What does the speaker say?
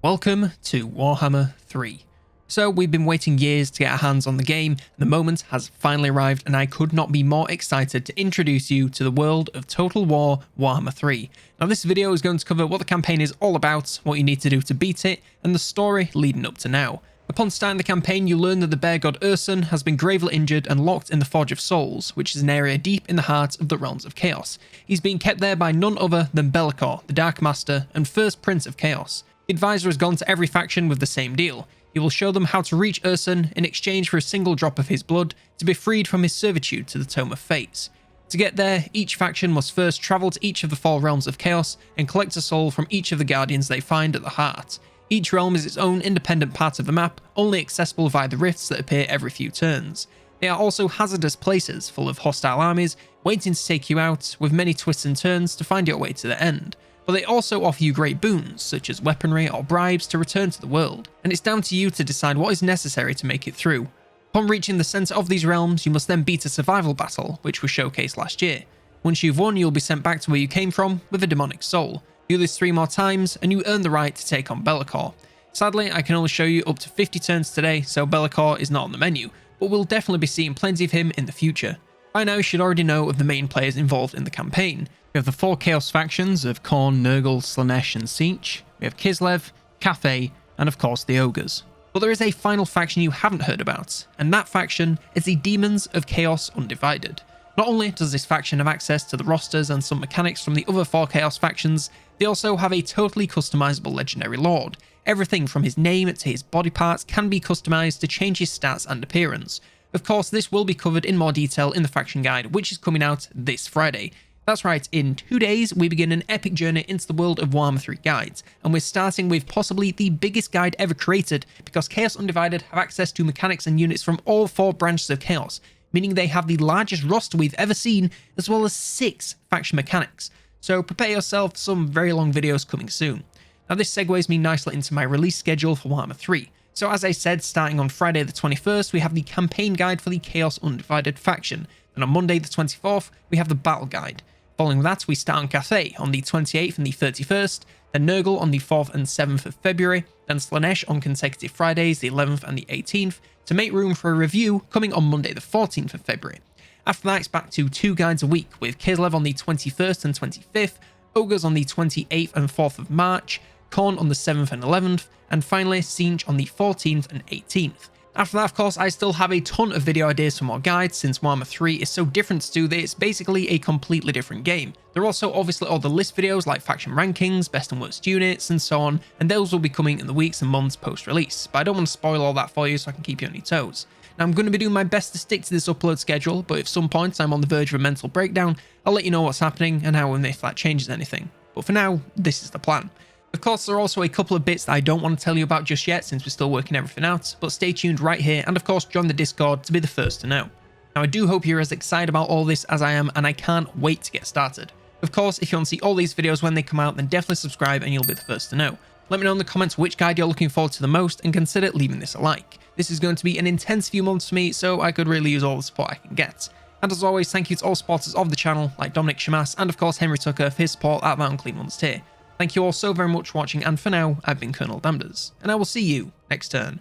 Welcome to Warhammer 3. So we've been waiting years to get our hands on the game, and the moment has finally arrived, and I could not be more excited to introduce you to the world of Total War Warhammer 3. Now this video is going to cover what the campaign is all about, what you need to do to beat it, and the story leading up to now. Upon starting the campaign, you learn that the bear god Ursun has been gravely injured and locked in the Forge of Souls, which is an area deep in the heart of the Realms of Chaos. He's being kept there by none other than Be'lakor, the Dark Master and first Prince of Chaos. The advisor has gone to every faction with the same deal. He will show them how to reach Ursun in exchange for a single drop of his blood to be freed from his servitude to the Tome of Fates. To get there, each faction must first travel to each of the 4 realms of chaos and collect a soul from each of the guardians they find at the heart. Each realm is its own independent part of the map, only accessible via the rifts that appear every few turns. They are also hazardous places full of hostile armies waiting to take you out, with many twists and turns to find your way to the end. But they also offer you great boons, such as weaponry or bribes to return to the world, and it's down to you to decide what is necessary to make it through. Upon reaching the centre of these realms, you must then beat a survival battle, which was showcased last year. Once you've won, you'll be sent back to where you came from with a demonic soul. Do this 3 more times, and you earn the right to take on Be'lakor. Sadly, I can only show you up to 50 turns today, so Be'lakor is not on the menu, but we'll definitely be seeing plenty of him in the future. By now, you should already know of the main players involved in the campaign. We have the 4 Chaos factions of Khorne, NURGLE, Slaanesh and Tzeentch. We have KISLEV, Cathay, and of course the Ogres. But there is a final faction you haven't heard about, and that faction is the Demons of Chaos Undivided. Not only does this faction have access to the rosters and some mechanics from the other 4 Chaos factions, they also have a totally customizable legendary lord. Everything from his name to his body parts can be customized to change his stats and appearance. Of course, this will be covered in more detail in the faction guide, which is coming out this Friday. That's right, in 2 days we begin an epic journey into the world of Warhammer 3 guides, and we're starting with possibly the biggest guide ever created, because Chaos Undivided have access to mechanics and units from all 4 branches of Chaos, meaning they have the largest roster we've ever seen, as well as 6 faction mechanics. So prepare yourself for some very long videos coming soon. Now this segues me nicely into my release schedule for Warhammer 3. So as I said, starting on Friday the 21st, we have the campaign guide for the Chaos Undivided faction. Then on Monday the 24th, we have the battle guide. Following that, we start on Cathay on the 28th and the 31st, then NURGLE on the 4th and 7th of February, then Slaanesh on consecutive Fridays, the 11th and the 18th, to make room for a review coming on Monday the 14th of February. After that, it's back to 2 guides a week, with KISLEV on the 21st and 25th, Ogres on the 28th and 4th of March, Khorne on the 7th and 11th, and finally Tzeentch on the 14th and 18th. After that, of course, I still have a ton of video ideas for more guides, since Warhammer 3 is so different to do this, basically a completely different game. There are also obviously all the list videos like faction rankings, best and worst units, and so on, and those will be coming in the weeks and months post-release, but I don't want to spoil all that for you so I can keep you on your toes. Now I'm going to be doing my best to stick to this upload schedule, but if some points I'm on the verge of a mental breakdown, I'll let you know what's happening and how and if that changes anything. But for now, this is the plan. Of course, there are also a couple of bits that I don't want to tell you about just yet since we're still working everything out, but stay tuned right here and of course join the Discord to be the first to know. Now I do hope you're as excited about all this as I am, and I can't wait to get started. Of course, if you want to see all these videos when they come out, then definitely subscribe and you'll be the first to know. Let me know in the comments which guide you're looking forward to the most, and consider leaving this a like. This is going to be an intense few months for me, so I could really use all the support I can get. And as always, thank you to all supporters of the channel, like Dominic Shamas and of course Henry Tucker for his support at that Unclean Ones tier. Thank you all so very much for watching, and for now, I've been COLONELDAMNEDERS, and I will see you next turn.